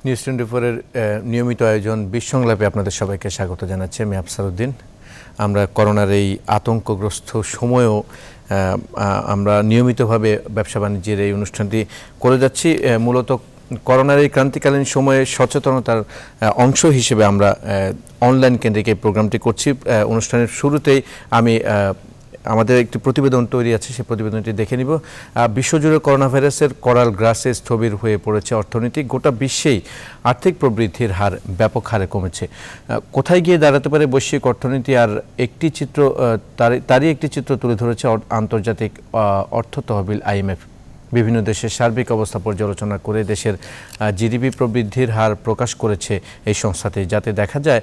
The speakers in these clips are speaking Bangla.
নিউজ 24 এর নিয়মিত আয়োজন বিশ্বংলাপে আপনাদের সবাইকে স্বাগত জানাচ্ছি। আমি আফসার উদ্দিন। আমরা করোনার এই আতঙ্কগ্রস্ত সময়েও আমরা নিয়মিতভাবে ব্যবসা বাণিজ্যের এই অনুষ্ঠানটি করে যাচ্ছি। মূলত করোনার এই ক্রান্তিকালীন সময়ে সচেতনতার অংশ হিসেবে আমরা অনলাইন কেন্দ্রিক এই প্রোগ্রামটি করছি। অনুষ্ঠানের শুরুতেই আমি আমাদের একটি প্রতিবেদন তৈরি আছে, সেই প্রতিবেদনটি দেখে নিব। বিশ্বজুড়ে করোনা ভাইরাসের করাল গ্রাসে স্থবির হয়ে পড়েছে অর্থনীতি। গোটা বিশ্বেই আর্থিক প্রবৃদ্ধির হার ব্যাপক হারে কমেছে। কোথায় গিয়ে দাঁড়াতে পারে বৈশ্বিক অর্থনীতি, আর একটি চিত্র তারই একটি চিত্র তুলে ধরেছে আন্তর্জাতিক অর্থ তহবিল IMF। বিভিন্ন দেশের সার্বিক অবস্থা পর্যালোচনা করে দেশের জিডিপি প্রবৃদ্ধির হার প্রকাশ করেছে এই সংস্থাটি, যাতে দেখা যায়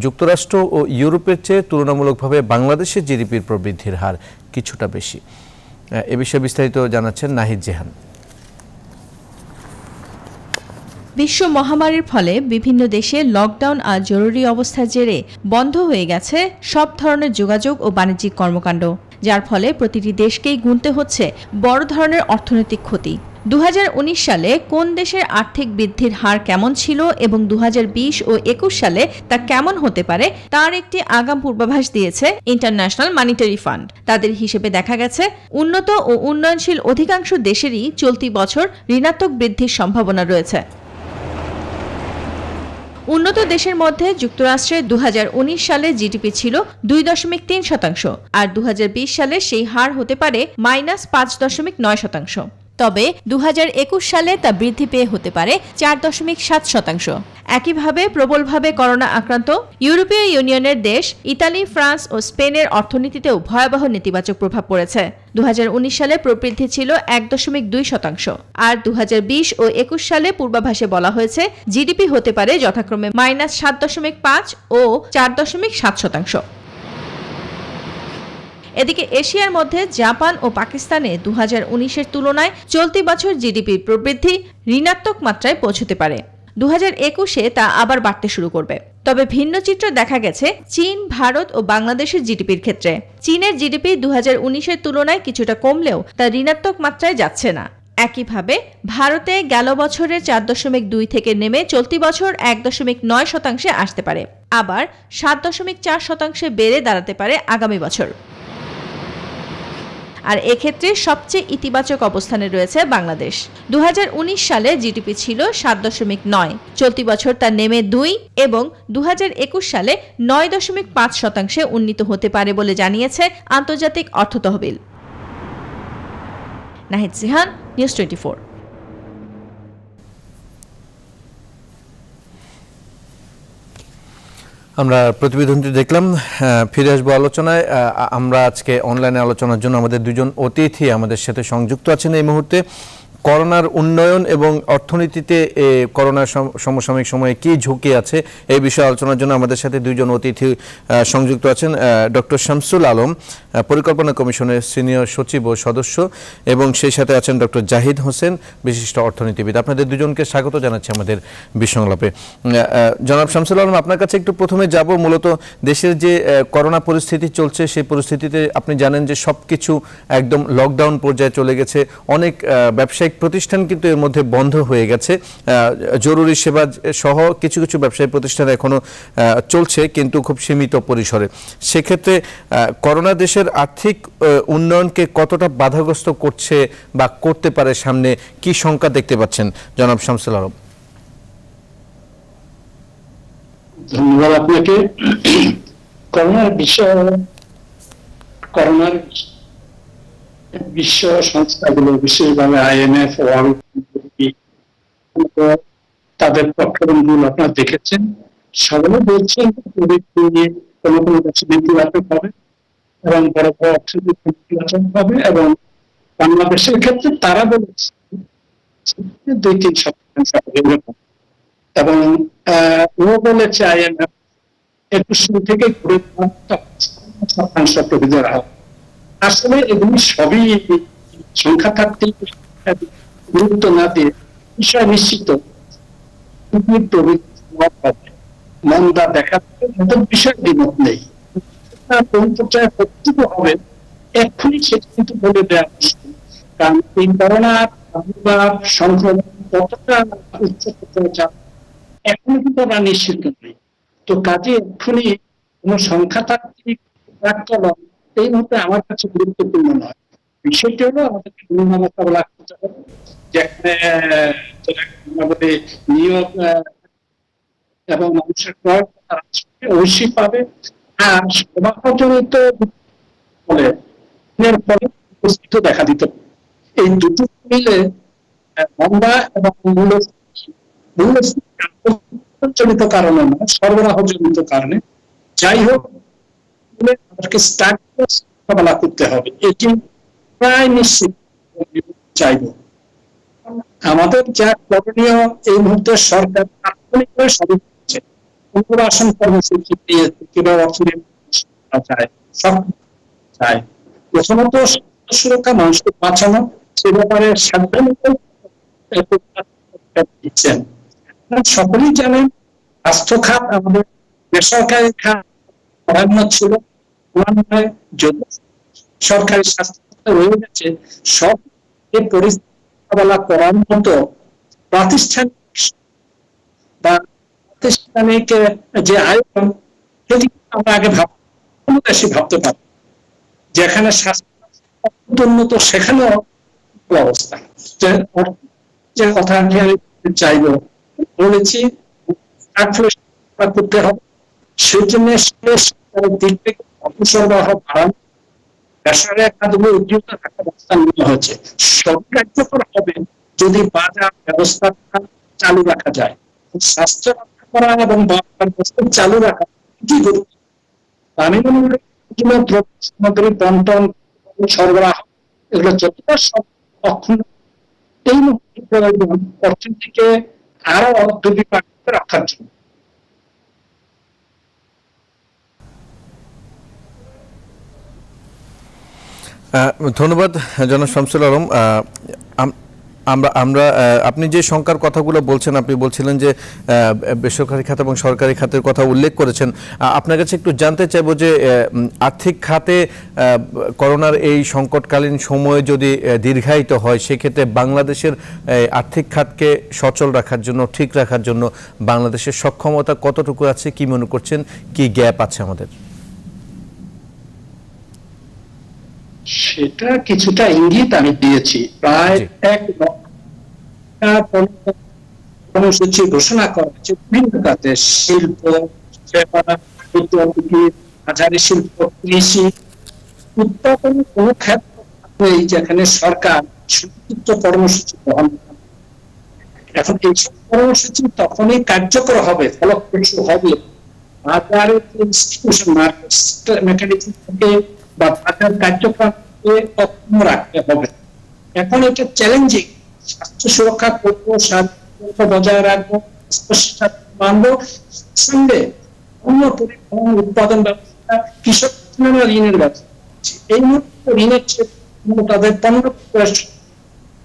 যুক্তরাষ্ট্র ও ইউরোপের চেয়ে তুলনামূলকভাবে বাংলাদেশের জিডিপির প্রবৃদ্ধির হার কিছুটা বেশি। এ বিষয়ে বিস্তারিত জানাচ্ছেন নাহিদ জেহান। বিশ্ব মহামারীর ফলে বিভিন্ন দেশে লকডাউন আর জরুরি অবস্থার জেরে বন্ধ হয়ে গেছে সব ধরনের যোগাযোগ ও বাণিজ্যিক কর্মকাণ্ড, যার ফলে প্রতিটি দেশকেই গুনতে হচ্ছে বড় ধরনের অর্থনৈতিক ক্ষতি। 2019 সালে কোন দেশের আর্থিক বৃদ্ধির হার কেমন ছিল এবং 2020 ও 21 সালে তা কেমন হতে পারে তার একটি আগাম পূর্বাভাস দিয়েছে ইন্টারন্যাশনাল মনিটারি ফান্ড। তাদের হিসেবে দেখা গেছে উন্নত ও উন্নয়নশীল অধিকাংশ দেশেরই চলতি বছর ঋণাত্মক বৃদ্ধির সম্ভাবনা রয়েছে। উন্নত দেশের মধ্যে যুক্তরাষ্ট্রে 2019 সালে জিডিপি ছিল 2.3%, আর 2020 সালে সেই হার হতে পারে -5.9%। তবে 2021 সালে তা বৃদ্ধি পেয়ে হতে পারে 4.7%। একইভাবে প্রবলভাবে করোনা আক্রান্ত ইউরোপীয় ইউনিয়নের দেশ ইতালি, ফ্রান্স ও স্পেনের অর্থনীতিতেও ভয়াবহ নেতিবাচক প্রভাব পড়েছে। 2019 সালে প্রবৃদ্ধি ছিল 1.2%, আর 2020 ও 21 সালে পূর্বাভাসে বলা হয়েছে জিডিপি হতে পারে যথাক্রমে -7.5 ও 4.7%। এদিকে এশিয়ার মধ্যে জাপান ও পাকিস্তানে 2019-এর তুলনায় চলতি বছর জিডিপির প্রবৃদ্ধি ঋণাত্মক মাত্রায় পৌঁছতে পারে। 2021-এ তা আবার বাড়তে শুরু করবে। তবে ভিন্ন চিত্র দেখা গেছে চীন, ভারত ও বাংলাদেশের জিডিপির ক্ষেত্রে। চীনের জিডিপি 2019-এর তুলনায় কিছুটা কমলেও তা ঋণাত্মক মাত্রায় যাচ্ছে না। একইভাবে ভারতে গেল বছরের 4.2 থেকে নেমে চলতি বছর 1.9% আসতে পারে, আবার 7.4% বেড়ে দাঁড়াতে পারে আগামী বছর। আর এক্ষেত্রে সবচেয়ে ইতিবাচক অবস্থানে রয়েছে বাংলাদেশ। 2019 সালে জিডিপি ছিল 7.9, চলতি বছর তা নেমে 2 এবং 2021 সালে 9.5% উন্নীত হতে পারে বলে জানিয়েছে আন্তর্জাতিক অর্থ তহবিল। নাহিদ জেহান, নিউজ 24। আমরা প্রতিবেদনটি দেখলাম, ফিরে আসবো আলোচনায়। আমরা আজকে অনলাইনে আলোচনার জন্য আমাদের দুজন অতিথি আমাদের সাথে সংযুক্ত আছেন এই মুহূর্তে। করোনার উন্নয়ন এবং অর্থনীতিতে করোনার সমসাময়িক সময়ে কি ঝুঁকি আছে এই বিষয়ে আলোচনার জন্য আমাদের সাথে দুইজন অতিথি সংযুক্ত আছেন। ডক্টর শামসুল আলম, পরিকল্পনা কমিশনের সিনিয়র সচিব ও সদস্য, এবং সেই সাথে আছেন ডক্টর জাহিদ হোসেন, বিশিষ্ট অর্থনীতিবিদ। আপনাদের দুজনকে স্বাগত জানাচ্ছি আমাদের বিসংলাপে। জনাব শামসুল আলম, আপনার কাছে একটু প্রথমে যাব। মূলত দেশের যে করোনা পরিস্থিতি চলছে সেই পরিস্থিতিতে আপনি জানেন যে সবকিছু একদম লকডাউন পর্যায়ে চলে গেছে। অনেক ব্যবসায়িক প্রতিষ্ঠান কিন্তু এর মধ্যে বন্ধ হয়ে গেছে। জরুরি সেবা সহ কিছু কিছু ব্যবসায়িক প্রতিষ্ঠান এখনো চলছে, কিন্তু খুব সীমিত পরিসরে। সেক্ষেত্রে করোনা দেশের আর্থিক উন্নয়নকে কতটা বাধাগ্রস্ত করছে বা করতে পারে, সামনে কি সংখ্যা দেখতে পাচ্ছেন জনাব শামসুল আলম? ধন্যবাদ আপনাকে। করোনার বিশ্ব সংস্থাগুলো, বিশেষভাবে IMF, তাদের প্রক্ষেপণগুলো আপনারা দেখেছেন। সবাই বলছেন কোনো কোনো দেশে নেতিবাচক হবে এবং বড় বড় অর্থনৈতিক নেতিবাচক হবে, এবং বাংলাদেশের ক্ষেত্রে তারা বলেছে 2-3% এবং ও বলেছে IMF 21 থেকে 20% প্রবৃদ্ধি হবে। আসলে এগুলি সবই সংখ্যা থাকতে গুরুত্ব না দিয়ে বিষয় নিশ্চিত মন্দা দেখা বিষয় দ্বিমত নেই। কোন পর্যায়ে প্রতিষ্ঠিত হবে এক্ষুনি সেটা কিন্তু বলে দেওয়া মুশকিল, কারণ এই করোনার সংক্রমণ কতটা উচ্চ পর্যায়ে এখনো কিন্তু আমরা নিশ্চিত নই। তো কাজে এক্ষুনি কোন সংখ্যাতাত্ত্বিক প্রাক্কলন এই মুহূর্তে আমার কাছে গুরুত্বপূর্ণ নয়। বিষয়টি হলো আমাদেরকে করোনা মোকাবেলা করতে হবে, যেখানে আমাদের নিয়োগ এবং মানুষের ক্রয় ঐশী পাবে, আর সমাজজনিত ফলে উপস্থিত দেখা দিত। এই দুটো মিলে মন্দা এবং মূল্যজনিত কারণে নয়, সরবরাহজনিত কারণে, যাই হোক আমাদেরকে মোকাবেলা করতে হবে, এটি প্রায় নিশ্চিত চাইব। আমাদের যা করণীয় এই মুহূর্তে সরকার তাৎক্ষণিকভাবে সবই করছে, পুনর্বাসন কর্মসূচি দিয়েছে, কিভাবে অর্থনীতি যায় সব চায়। প্রথমত সুরক্ষা, মানুষকে বাঁচানো, সে ব্যাপারে সাবধানতা দিচ্ছেন। সকলেই জানেন স্বাস্থ্য খাত আমাদের বেসরকারি খাত প্রাধান্য ছিল, যদি সরকারি স্বাস্থ্য রয়ে গেছে, সব পরিস্থিতি মোকাবেলা করার মতো প্রাতিষ্ঠানিক বা প্রাতিষ্ঠানিক যে আয়োজন, সেটি আমরা আগে ভাবতে পারি। যেখানে স্বাস্থ্য উন্নত, সেখানেও অবস্থা। যে কথা আমি চাইব বলেছি, করতে হবে, সেই জন্য দিক থেকে অপসরবরাহ বাড়ানো, বেসরকারি খাতগুলো উদ্যোক্তা থাকার ব্যবস্থা নেওয়া হয়েছে। সব কার্যকর হবে যদি বাজার ব্যবস্থা চালু রাখা যায়। স্বাস্থ্য রক্ষা করা এবং ব্যবস্থা চালু রাখা কি গুরুত্ব। আমি মনে করি দ্রব্য সামগ্রী বন্টন, সরবরাহ, এগুলো যতটা অক্ষুণ্ণ, এই মুহূর্তে অর্থনীতিকে আরো দুর্বিপাক রাখার জন্য। ধন্যবাদ জনাব শামসুল আলম। আমরা আপনি যে শঙ্কার কথাগুলো বলছেন, আপনি বলছিলেন যে বেসরকারি খাত এবং সরকারি খাতের কথা উল্লেখ করেছেন। আপনার কাছে একটু জানতে চাইব যে আর্থিক খাতে করোনার এই সংকটকালীন সময়ে যদি দীর্ঘায়িত হয়, সেক্ষেত্রে বাংলাদেশের আর্থিক খাতকে সচল রাখার জন্য, ঠিক রাখার জন্য বাংলাদেশের সক্ষমতা কতটুকু আছে, কি মনে করছেন, কি গ্যাপ আছে আমাদের? সেটা কিছুটা ইঙ্গিত আমি দিয়েছি। প্রায় কর্মসূচি ঘোষণা করা হয়েছে বিভিন্ন খাতে, শিল্প, হাজারি শিল্প, কৃষি, উৎপাদন কোন ক্ষেত্র নেই যেখানে সরকার সুনির্দিষ্ট কর্মসূচি গ্রহণ করে। এখন এইসব কর্মসূচি তখনই কার্যকর হবে, ফলপ্রসূ হবে বাজারের ইনস্টিটিউশন, মার্কেট মেকানিজম থেকে বা বাজার কার্যক্রমকে অক্ষুণ্ণ রাখতে হবে। এখন এটা চ্যালেঞ্জিং। স্বাস্থ্য সুরক্ষা করবো, স্বাস্থ্য বজায় রাখবো, মানবো, সঙ্গে অন্য পরিবহন, উৎপাদন ব্যবস্থা, কৃষক ঋণের ব্যবস্থা, এই মুহূর্তে ঋণের চেয়ে তাদের পণ্য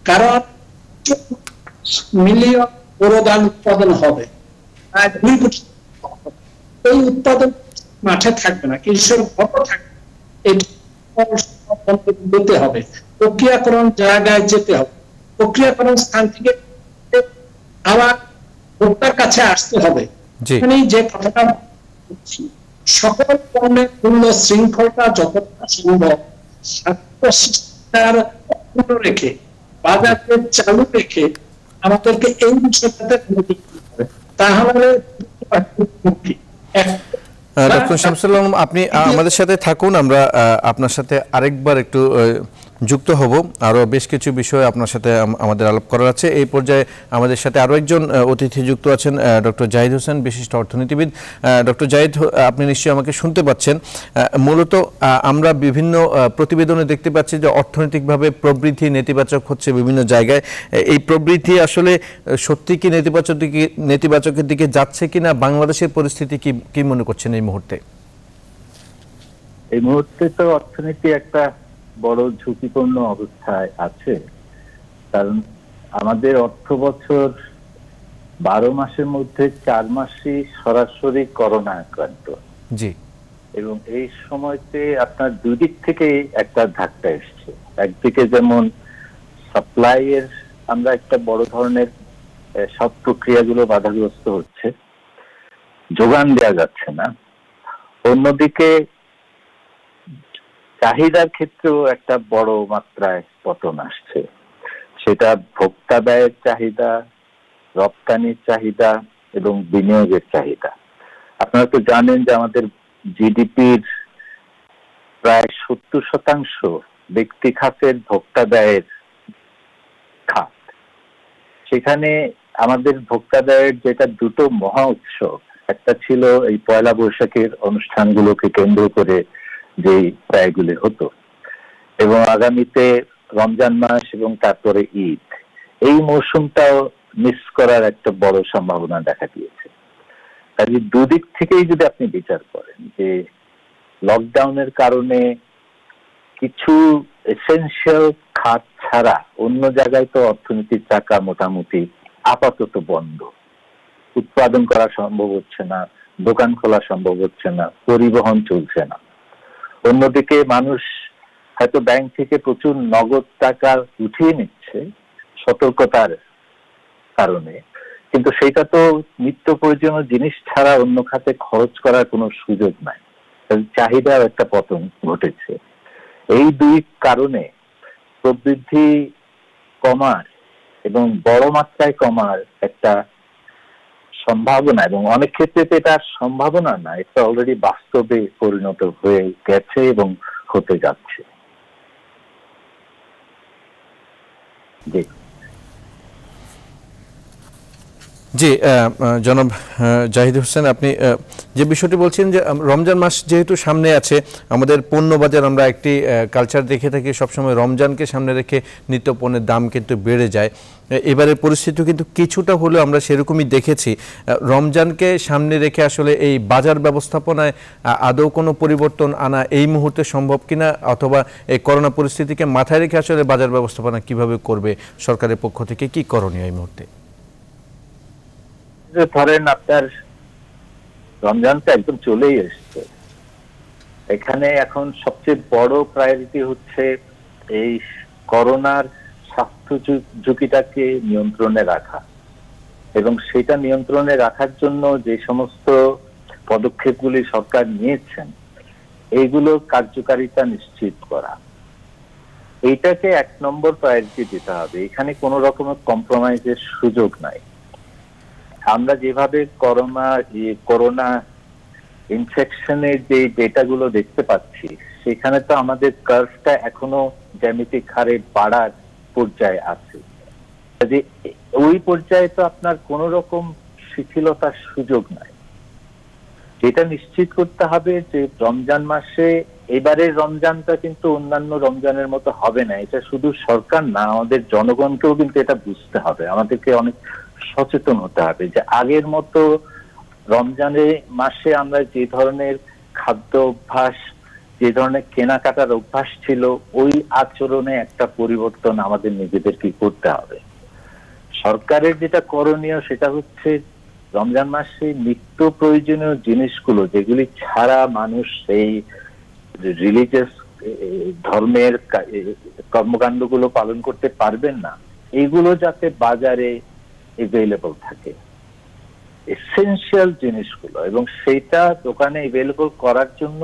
কারণ মিলিয়ন বোরো উৎপাদন হবে, প্রায় 2 কোটি। এই উৎপাদন মাঠে থাকবে না, কৃষক ঘর থাকবে, যেতে হবে, প্রক্রিয়াকরণ জায়গায় যেতে হবে, প্রক্রিয়াকরণ স্থান থেকে আবার ভোক্তার কাছে আসতে হবে। যে কথাটা সকল পণ্যের মূল্য শৃঙ্খলটা যতটা সম্ভব অক্ষুণ্ণ রেখে, বাজারকে চালু রেখে আমাদেরকে এই বিষয়টাতে তাহলে ডক্টর শামসুল আলম, আপনি আমাদের সাথে থাকুন। আমরা আপনার সাথে আরেকবার একটু যুক্ত হব, আরও বেশ কিছু বিষয় আপনার সাথে আমাদের আলাপ করার আছে। এই পর্যায়ে আমাদের সাথে আরও একজন অতিথি যুক্ত আছেন, ডক্টর জাহিদ হোসেন, বিশিষ্ট অর্থনীতিবিদ। ডক্টর জাহিদ, আপনি নিশ্চয়ই আমাকে শুনতে পাচ্ছেন। মূলত আমরা বিভিন্ন প্রতিবেদনে দেখতে পাচ্ছি যে অর্থনৈতিকভাবে প্রবৃদ্ধি নেতিবাচক হচ্ছে বিভিন্ন জায়গায়। এই প্রবৃদ্ধি আসলে সত্যি কি নেতিবাচকের দিকে যাচ্ছে কিনা, বাংলাদেশের পরিস্থিতি কি মনে করছেন এই মুহূর্তে? এই মুহূর্তে তো অর্থনীতি একটা বড় ঝুঁকিপূর্ণ অবস্থায় আছে, কারণ আমাদের অর্থ বছর 12 মাসের মধ্যে 4 মাসই সরাসরি করোনা আক্রান্ত। জি। এবং এই সময়তে আপনার দুই দিক থেকে একটা ধাক্কা এসছে। একদিকে যেমন সাপ্লাই এর আমরা একটা বড় ধরনের সব প্রক্রিয়াগুলো বাধাগ্রস্ত হচ্ছে, যোগান দেওয়া যাচ্ছে না। অন্যদিকে চাহিদার ক্ষেত্রেও একটা বড় মাত্রায় পতন আসছে, সেটা ভোক্তা ব্যয়ের চাহিদা, রপ্তানির চাহিদা এবং বিনিয়োগের চাহিদা। আপনারা তো জানেন যে আমাদের জিডিপির প্রায় 70% ব্যক্তি খাতের ভোক্তা ব্যয়ের খাত। সেখানে আমাদের ভোক্তা ব্যয়ের যেটা দুটো মহা উৎসব, একটা ছিল এই পয়লা বৈশাখের অনুষ্ঠানগুলোকে কেন্দ্র করে যে ব্যয়গুলি হতো, এবং আগামীতে রমজান মাস এবং তারপরে ঈদ, এই মৌসুমটাও মিস করার একটা বড় সম্ভাবনা দেখা দিয়েছে। কাজে দুদিক থেকেই যদি আপনি বিচার করেন যে লকডাউনের কারণে কিছু এসেনশিয়াল খাত ছাড়া অন্য জায়গায় তো অর্থনীতির চাকা মোটামুটি আপাতত বন্ধ, উৎপাদন করা সম্ভব হচ্ছে না, দোকান খোলা সম্ভব হচ্ছে না, পরিবহন চলছে না। অন্যদিকে মানুষ হয়তো ব্যাংক থেকে প্রচুর নগদ টাকা উঠিয়ে নিচ্ছে সতর্কতার কারণে, কিন্তু সেটা তো নিত্য প্রয়োজনীয় জিনিস ছাড়া অন্য খাতে খরচ করার কোনো সুযোগ নাই। চাহিদার একটা পতন ঘটেছে। এই দুই কারণে প্রবৃদ্ধি কমার এবং বড় মাত্রায় কমার একটা সম্ভাবনা, এবং অনেক ক্ষেত্রে এটা সম্ভাবনা না, এটা অলরেডি বাস্তবে পরিণত হয়ে গেছে এবং হতে যাচ্ছে। জি জি, জনাব জাহিদ হোসেন, আপনি যে বিষয়টি বলছেন যে রমজান মাস যেহেতু সামনে আছে, আমাদের পণ্য বাজার, আমরা একটি কালচার দেখে থাকি সবসময় রমজানকে সামনে রেখে নিত্য পণ্যের দাম কিন্তু বেড়ে যায়। এবারের পরিস্থিতি কিন্তু কিছুটা হলেও আমরা সেরকমই দেখেছি। রমজানকে সামনে রেখে আসলে এই বাজার ব্যবস্থাপনায় আদৌ কোনো পরিবর্তন আনা এই মুহূর্তে সম্ভব কিনা, অথবা এই করোনা পরিস্থিতিকে মাথায় রেখে আসলে বাজার ব্যবস্থাপনা কিভাবে করবে সরকারের পক্ষ থেকে, কি করণীয় এই মুহূর্তে? ধরেন আপনার রমজান তো একদম চলেই এসছে, এখানে এখন সবচেয়ে বড় প্রায়োরিটি হচ্ছে এই করোনার স্বাস্থ্য ঝুঁকিটাকে নিয়ন্ত্রণে রাখা, এবং সেটা নিয়ন্ত্রণে রাখার জন্য যে সমস্ত পদক্ষেপগুলি সরকার নিয়েছেন এইগুলো কার্যকারিতা নিশ্চিত করা, এইটাকে 1 নম্বর প্রায়োরিটি দিতে হবে। এখানে কোনো রকমের কম্প্রোমাইজের সুযোগ নাই। আমরা যেভাবে করোনা ইনফেকশনের যে ডেটাগুলো দেখতে পাচ্ছি, সেখানে তো আমাদের কার্ভটা এখনো জ্যামিতিক হারে বাড়ার পর্যায়ে আছে। ওই পর্যায়ে তো আপনার কোন রকম শিথিলতার সুযোগ নাই। যেটা নিশ্চিত করতে হবে যে রমজান মাসে, এবারের রমজানটা কিন্তু অন্যান্য রমজানের মতো হবে না। এটা শুধু সরকার না, আমাদের জনগণকেও কিন্তু এটা বুঝতে হবে। আমাদেরকে অনেক সচেতন হতে হবে যে আগের মতো রমজানের মাসে আমরা যে ধরনের খাদ্য অভ্যাস, যে ধরনের কেনাকাটার অভ্যাস ছিল, ওই আচরণে একটা পরিবর্তন আমাদের নিজেদেরকে করতে হবে। সরকারের যেটা করণীয় সেটা হচ্ছে রমজান মাসে নিত্য প্রয়োজনীয় জিনিসগুলো, যেগুলি ছাড়া মানুষ এই রিলিজিয়াস ধর্মের কর্মকাণ্ডগুলো পালন করতে পারবেন না, এইগুলো যাতে বাজারে এভেইলেবল থাকে, এসেনশিয়াল জিনিসগুলো, এবং সেইটা দোকানে এভেইলেবল করার জন্য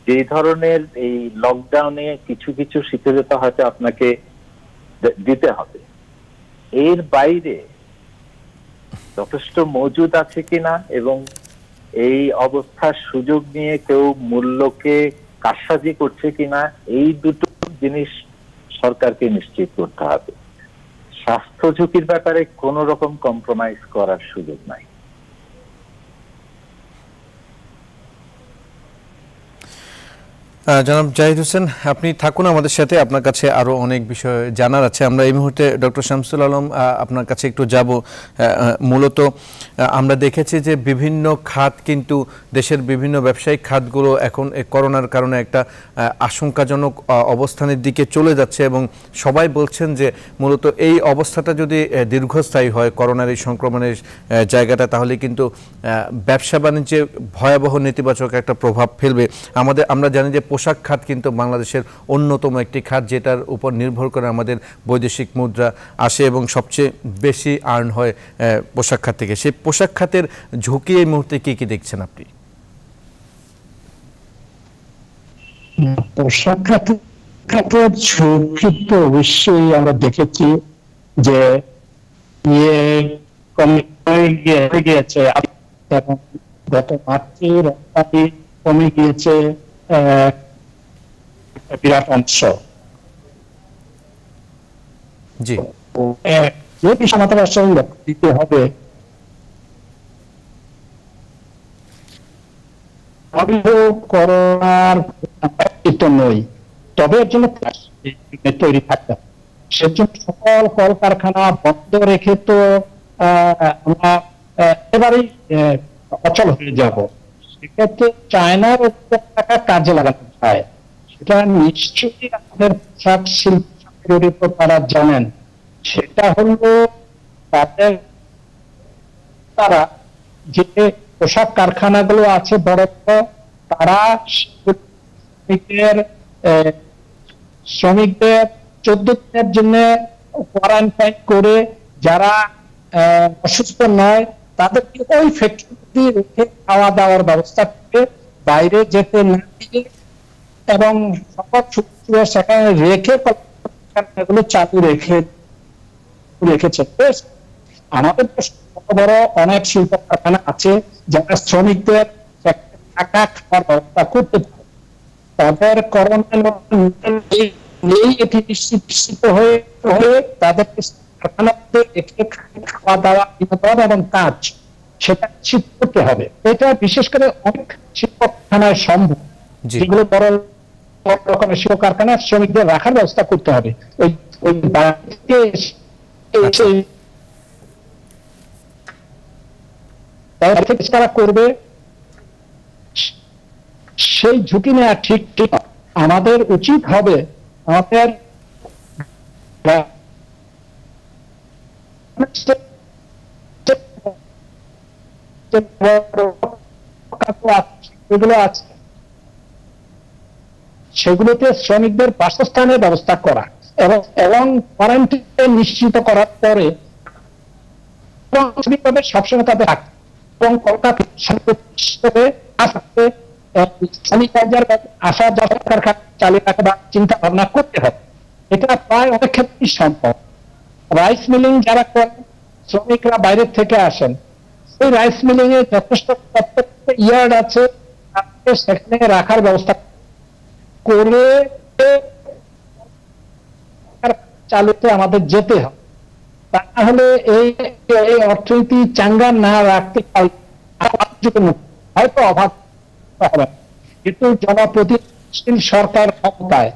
যে ধরনের এই লকডাউনে কিছু কিছু শিথিলতা হয়তো আপনাকে দিতে হবে, এর বাইরে যথেষ্ট মজুদ আছে কিনা এবং এই অবস্থার সুযোগ নিয়ে কেউ মূল্যকে কারসাজি করছে কিনা, এই দুটো জিনিস সরকারকে নিশ্চিত করতে হবে। স্বাস্থ্য ঝুঁকির ব্যাপারে কোন রকম কম্প্রোমাইজ করার সুযোগ নাই। জনাব জাহিদ হোসেন, আপনি থাকুন আমাদের সাথে, আপনার কাছে আরো অনেক বিষয় জানার আছে। আমরা এই মুহূর্তে ডক্টর শামসুল আলম আপনার কাছে একটু যাব। মূলত আমরা দেখেছি যে বিভিন্ন খাত, কিন্তু দেশের বিভিন্ন ব্যবসায়িক খাতগুলো এখন করোনার কারণে একটা আশঙ্কাজনক অবস্থানের দিকে চলে যাচ্ছে, এবং সবাই বলছেন যে মূলত এই অবস্থাটা যদি দীর্ঘস্থায়ী হয়, করোনার এই সংক্রমণের জায়গাটা, তাহলে কিন্তু ব্যবসা বাণিজ্যে ভয়াবহ নেতিবাচক একটা প্রভাব ফেলবে। আমরা জানি যে পোশাক খাত কিন্তু বাংলাদেশের অন্যতম একটি খাত, যেটার উপর নির্ভর করে আমাদের বৈদেশিক মুদ্রা আসে এবং সবচেয়ে বেশি আর্ন হয় পোশাক খাত থেকে। সেই পোশাক খাতের ঝুঁকি এই মুহূর্তে কি দেখছেন আপনি? পোশাক খাতের ঝুঁকি তো অবশ্যই আমরা দেখেছি যে কমে গিয়েছে, গত মার্চে রপ্তানি কমে গিয়েছে বিরাট অংশ। জি, যে বিষয় আমাদের আসলে লক্ষ্য দিতে হবে, করোনার নই, তবে এর জন্য তৈরি থাকতে হবে। সেজন্য সকল কলকারখানা বন্ধ রেখে তো আমরা একেবারেই অচল হয়ে যাব। সেক্ষেত্রে চায়নার টাকা কাজে লাগাতে চায়, সেটা নিশ্চয়ই আমাদের পোশাক শিল্পের উপর তারা জানেন। সেটা হলো তারা যে পোশাক কারখানাগুলো আছে বড় বড়, তারা শ্রমিকদের 14 দিনের জন্য কোয়ারেন্টাইন করে, যারা অসুস্থ নয় তাদেরকে ওই ফ্যাক্টরি রেখে খাওয়া দাওয়ার ব্যবস্থা করে বাইরে যেতে না দিয়ে এবং সকল সেখানে রেখে এগুলো চালু রেখেছে। আমাদের বড় বড় অনেক শিল্প কারখানা আছে যারা শ্রমিকদের টাকা খাওয়ার ব্যবস্থা করতে পারে। তাদের করোনা এটি নিশ্চিত হয়ে তাদেরকে কারখানাতে খাওয়া দাওয়া, বিনোদন এবং কাজ সেটা নিশ্চিত করতে হবে। এটা বিশেষ করে অনেক শিল্প কারখানায় সম্ভব, যেগুলো বড় রকমের শিল্প কারখানায় শ্রমিকদের রাখার ব্যবস্থা করতে হবে। ওই বাইরে তারা করবে, সেই ঝুঁকি নেওয়া ঠিক আমাদের উচিত হবে। আমাদের সেগুলোতে শ্রমিকদের বাসস্থানের ব্যবস্থা করা এবং কোয়ারেন্টাইন নিশ্চিত করার পরে সবসময় তাদের এবং কলকাতা স্যানিটাইজার আসা যাওয়া কারখানা চালিয়ে রাখা চিন্তা ভাবনা করতে হবে। এটা প্রায় অনেক ক্ষেত্রেই সম্ভব। রাইস মিলিং যারা করেন, শ্রমিকরা বাইরের থেকে আসেন, সেই রাইস মিলিং এ যথেষ্ট ইয়ার্ড আছে, সেখানে রাখার ব্যবস্থা করে চালুতে আমাদের যেতে হবে। তা না হলে এই অর্থনীতি চাঙ্গা না রাখতে হয়তো অভাব হবে, কিন্তু জনপ্রতিনিধিশীল সরকার ক্ষমতায়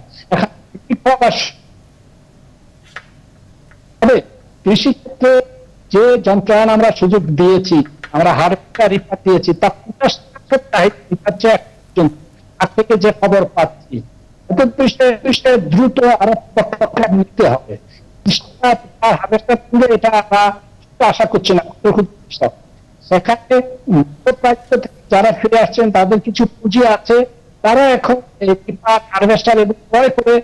কৃষি ক্ষেত্রে যে যন্ত্রায়ন আমরা সুযোগ দিয়েছি, আমরা হারভেস্টার দিয়েছি, তা 50 থেকে যে খবর পাচ্ছি দ্রুত আরো পদক্ষেপ নিতে হবে। এটা আমরা আশা করছি না। সেখানে যারা ফিরে আসছেন তাদের কিছু পুঁজি আছে, তারা এখন হারভেস্টার ক্রয় করে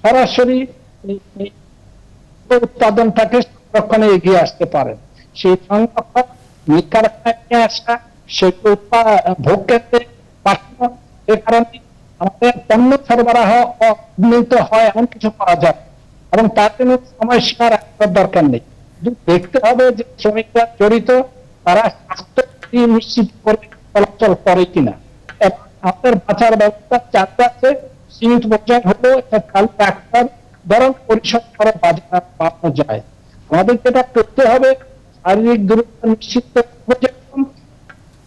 সরাসরি উৎপাদনটাকে সংরক্ষণে এগিয়ে আসতে পারেন। সেই সংরক্ষণ কারখানায় নিয়ে আসা, সেগুলো ভোগ কেন্দ্রে পাঠানো, এ কারণে আমাদের পণ্য সরবরাহ অনিয়মিত হয় এমন কিছু করা যায় এবং তার জন্য সময়সীমা রাখার দরকার নেই। দেখতে হবে যে শ্রমিকরা জড়িত, তারা স্বাস্থ্য নিশ্চিত করে চলাচল করে কিনা। আপনার বাঁচার ব্যবস্থা চালু আছে, সীমিত পর্যায়ে হলেও চালু রাখতে হবে, বরং পরিষদ করে বাজার বাড়ানো যায়। আমাদের যেটা করতে হবে, শারীরিক দূরত্ব নিশ্চিত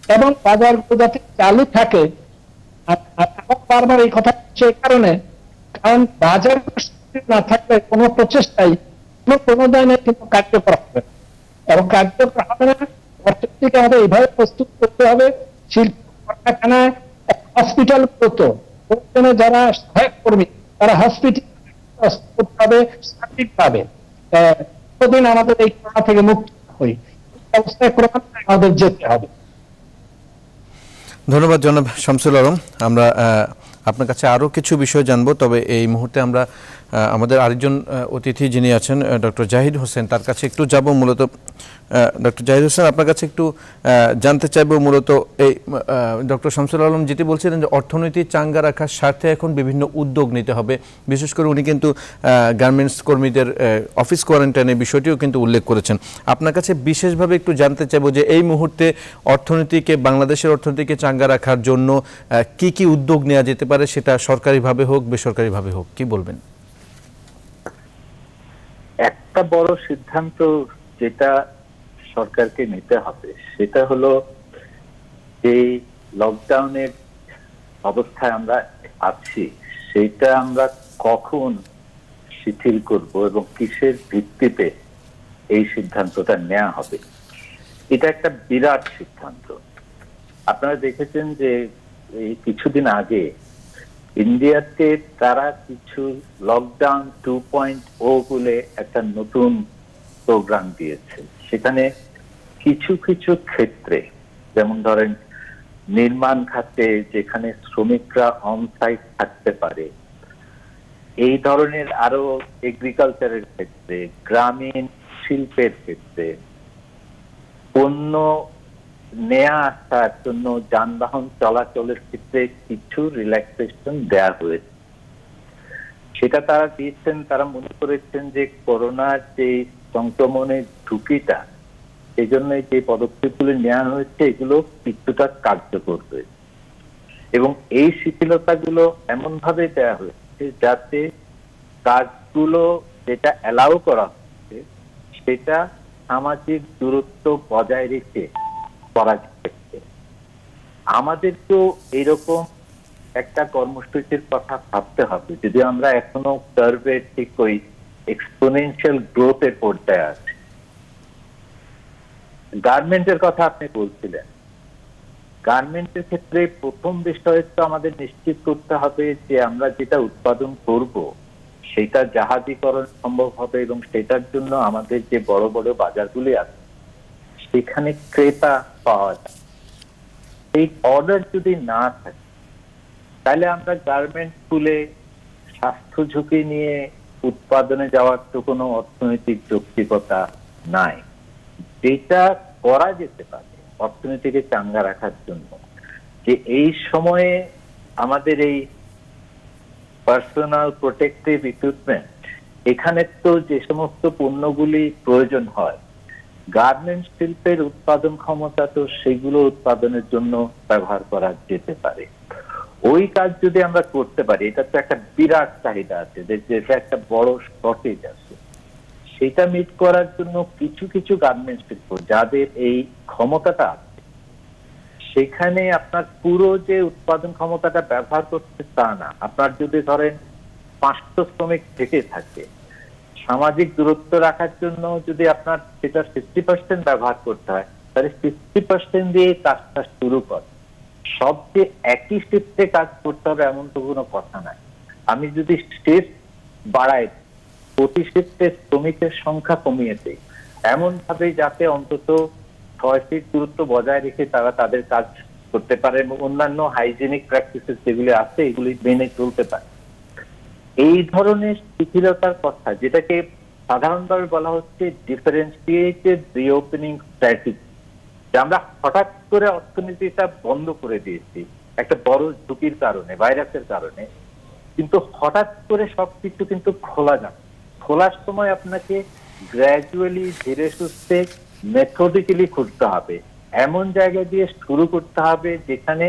এবং বাজারগুলো যাতে চালু থাকে। বারবার এই কথা সেই কারণে, কারণ বাজার না থাকলে কোনো প্রচেষ্টাই কোনো দায় কিন্তু কার্যকর হবে এবং কার্যকর হবে না। অর্থনীতিকে আমাদের এইভাবে প্রস্তুত করতে হবে, শিল্প কারখানায় হসপিটাল করতে যারা সহায়ক কর্মী তারা হসপিটাল করতে হবে সঠিকভাবে, কতদিন আমাদের এই করোনা থেকে মুক্ত হই, অবস্থায় আমাদের যেতে হবে। ধন্যবাদ জনাব শামসুল আলম। আমরা আপনার কাছে আরও কিছু বিষয় জানবো, তবে এই মুহূর্তে আমরা আমাদের আরেকজন অতিথি যিনি আছেন ডক্টর জাহিদ হোসেন, তার কাছে একটু যাব। মূলত ডক্টর জাহিদ হোসেন, আপনার কাছে একটু জানতে চাইব, মূলত এই ডক্টর শামসুল আলম যেটি বলছিলেন যে অর্থনীতি চাঙ্গা রাখার স্বার্থে এখন বিভিন্ন উদ্যোগ নিতে হবে, বিশেষ করে উনি কিন্তু গার্মেন্টস কর্মীদের অফিস কোয়ারেন্টাইনের বিষয়টিও কিন্তু উল্লেখ করেছেন। আপনার কাছে বিশেষভাবে একটু জানতে চাইব যে এই মুহূর্তে অর্থনীতিকে, বাংলাদেশের অর্থনীতিকে চাঙ্গা রাখার জন্য কি কি উদ্যোগ নেওয়া যেতে পারে, সেটা সরকারিভাবে হোক বেসরকারিভাবে হোক, কি বলবেন? একটা বড় সিদ্ধান্ত যেটা সরকারকে নিতে হবে সেটা হলো যে লকডাউনের অবস্থায় আমরা আছি সেটা আমরা কখন শিথিল করব এবং কিসের ভিত্তিতে এই সিদ্ধান্তটা নেওয়া হবে। এটা একটা বিরাট সিদ্ধান্ত। আপনারা দেখেছেন যে এই কিছুদিন আগে ইন্ডিয়াতে তারা কিছু লকডাউন 2.0 বলে একটা নতুন প্রোগ্রাম দিয়েছে। সেখানে কিছু কিছু ক্ষেত্রে, যেমন ধরেন নির্মাণ খাতে যেখানে শ্রমিকরা অন সাইট থাকতে পারে, এই ধরনের আরো এগ্রিকালচারের ক্ষেত্রে, গ্রামীণ শিল্পের ক্ষেত্রে, পণ্য নেয়া আসার জন্য যানবাহন চলাচলের ক্ষেত্রে কিছু রিল্যাক্সেশন দেওয়া হয়েছে। সেটা তারা দিয়েছেন, তারা মনে করেছেন যে করোনার যে সংক্রমণের ঝুঁকিটা, সেই জন্য যে পদক্ষেপগুলো নেওয়া হয়েছে এগুলো কিছুটা কার্যকর হয়েছে এবং এই শিথিলতাগুলো এমন ভাবে দেওয়া হয়েছে যাতে কাজগুলো যেটা অ্যালাউ করা হচ্ছে সেটা সামাজিক দূরত্ব বজায় রেখে করা যাচ্ছে। আমাদেরকেও এইরকম একটা কর্মসূচির কথা ভাবতে হবে, যদি আমরা এখনো কার্ভের ঠিক ওই এক্সপোনেনশিয়াল গ্রোথের পর্যায়ে আছি। গার্মেন্টের কথা আপনি বলছিলেন, গার্মেন্টের ক্ষেত্রে প্রথম বিষয় তো আমাদের নিশ্চিত করতে হবে যে আমরা যেটা উৎপাদন করব সেটা জাহাজীকরণ সম্ভব হবে এবং সেটার জন্য আমাদের যে বড় বড় বাজারগুলি আছে সেখানে ক্রেতা পাওয়া যায়। এই অর্ডার যদি না থাকে তাহলে আমরা গার্মেন্ট খুলে স্বাস্থ্য ঝুঁকি নিয়ে উৎপাদনে যাওয়ার তো কোনো অর্থনৈতিক যৌক্তিকতা নাই। যেটা করা যেতে পারে অর্থনীতিকে চাঙ্গা রাখার জন্য, যে এই সময়ে আমাদের এই পার্সোনাল প্রোটেক্টিভ ইকুইপমেন্ট, এখানে তো যে সমস্ত পণ্যগুলি প্রয়োজন হয়, গার্মেন্টস শিল্পের উৎপাদন ক্ষমতা তো সেগুলো উৎপাদনের জন্য ব্যবহার করা যেতে পারে। ওই কাজ যদি আমরা করতে পারি, এটা তো একটা বিরাট চাহিদা আছে, যেটা একটা বড় শর্টেজ আছে, সেটা মিট করার জন্য কিছু কিছু গার্মেন্টস শিল্প যাদের এই ক্ষমতাটা আছে, সেখানে আপনার পুরো যে উৎপাদন ক্ষমতাটা ব্যবহার করতে তা না, আপনার যদি ধরেন 500 শ্রমিক থেকে থাকে, সামাজিক দূরত্ব রাখার জন্য যদি আপনার সেটা 50% ব্যবহার করতে হয়, তাহলে 50% দিয়ে কাজটা শুরু কর। সব যে একই শিফটে কাজ করতে হবে এমন তো কোনো কথা নাই। আমি যদি শিফট বাড়াই, প্রতি শিফটে শ্রমিকের সংখ্যা কমিয়ে দেই, এমন ভাবে যাতে অন্তত 6 ফিট দূরত্ব বজায় রেখে তারা তাদের কাজ করতে পারে এবং অন্যান্য হাইজেনিক প্র্যাকটিসেস যেগুলি আছে এগুলি মেনে চলতে পারে। এই ধরনের শিথিলতার কথা, যেটাকে সাধারণভাবে বলা হচ্ছে ডিফারেন্সিয়েটেড রিওপেনিং স্ট্র্যাটেজি, যে আমরা হঠাৎ করে অর্থনীতিটা বন্ধ করে দিয়েছি একটা বড় ঝুঁকির কারণে, ভাইরাসের কারণে, কিন্তু হঠাৎ করে সবকিছু কিন্তু খোলা যাবে। খোলার সময় আপনাকে গ্র্যাজুয়ালি, ধীরে সুস্থে, মেথডিক্যালি খুঁজতে হবে, এমন জায়গা দিয়ে শুরু করতে হবে যেখানে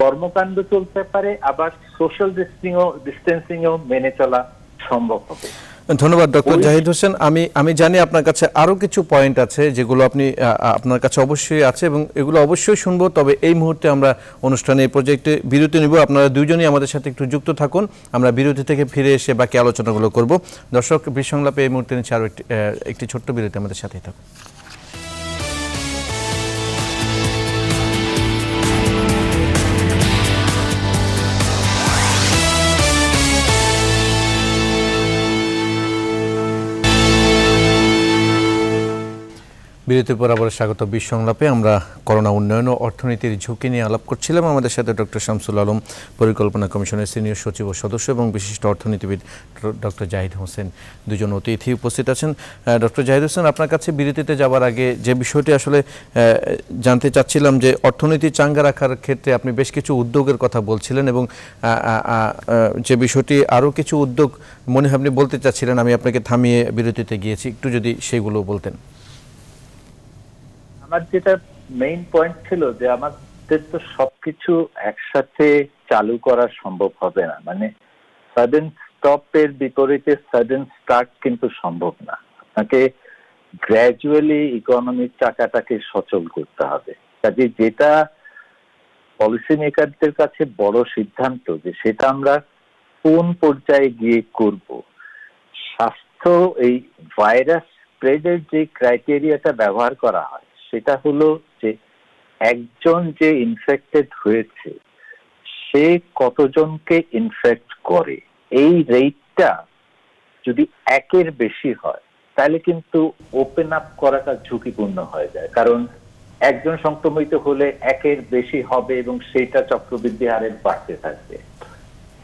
কর্মকাণ্ড চলতে পারে, আবার সোশ্যাল ডিস্টেন্সিংও মেনে চলা সম্ভব হবে। ধন্যবাদ ডক্টর জাহিদ হোসেন। আমি জানি আপনার কাছে আরো কিছু পয়েন্ট আছে যেগুলো আপনার কাছে অবশ্যই আছে এবং এগুলো অবশ্যই শুনবো, তবে এই মুহূর্তে আমরা অনুষ্ঠানে এই প্রজেক্টে বিরতি নিব। আপনারা দুইজনই আমাদের সাথে একটু যুক্ত থাকুন, আমরা বিরতি থেকে ফিরে এসে বাকি আলোচনাগুলো করব। দর্শক, বিসংলাপে এই মুহূর্তে নিচ্ছে আরো একটি ছোট্ট বিরতি, আমাদের সাথেই থাকুন। বিরতির পর আবার স্বাগত বিশ্ব সংলাপে। আমরা করোনা উন্নয়ন ও অর্থনীতির ঝুঁকি নিয়ে আলাপ করছিলাম। আমাদের সাথে ডক্টর শামসুল আলম, পরিকল্পনা কমিশনের সিনিয়র সচিব ও সদস্য, এবং বিশিষ্ট অর্থনীতিবিদ ডক্টর জাহিদ হোসেন, দুজন অতিথি উপস্থিত আছেন। ডক্টর জাহিদ হোসেন, আপনার কাছে বিরতিতে যাবার আগে যে বিষয়টি আসলে জানতে চাচ্ছিলাম, যে অর্থনীতি চাঙ্গা রাখার ক্ষেত্রে আপনি বেশ কিছু উদ্যোগের কথা বলছিলেন, এবং যে বিষয়টি আরও কিছু উদ্যোগ মনে হয় আপনি বলতে চাচ্ছিলেন, আমি আপনাকে থামিয়ে বিরতিতে গিয়েছি, একটু যদি সেগুলো বলতেন। আমার যেটা মেইন পয়েন্ট ছিল যে আমাদের তো সবকিছু একসাথে চালু করা সম্ভব হবে না, মানে সাডেন স্টপের বিপরীতে সাডেন স্টার্ট কিন্তু সম্ভব না। আপনাকে গ্র্যাজুয়ালি ইকোনমির চাকাটাকে সচল করতে হবে। কাজে যেটা পলিসি মেকারদের কাছে বড় সিদ্ধান্ত, যে সেটা আমরা কোন পর্যায়ে গিয়ে করব। স্বাস্থ্য এই ভাইরাস স্প্রেডের যে ক্রাইটেরিয়াটা ব্যবহার করা হয় সেটা হলো যে একজন যে ইনফেক্টেড হয়েছে সে কতজনকে ইনফেক্ট করে। এই রেটটা যদি 1-এর বেশি হয় তাহলে কিন্তু ওপেন আপ করাটা ঝুঁকিপূর্ণ হয়ে যায়, কারণ একজন সংক্রমিত হলে 1-এর বেশি হবে এবং সেইটা চক্রবৃদ্ধি হারে বাড়তে থাকবে।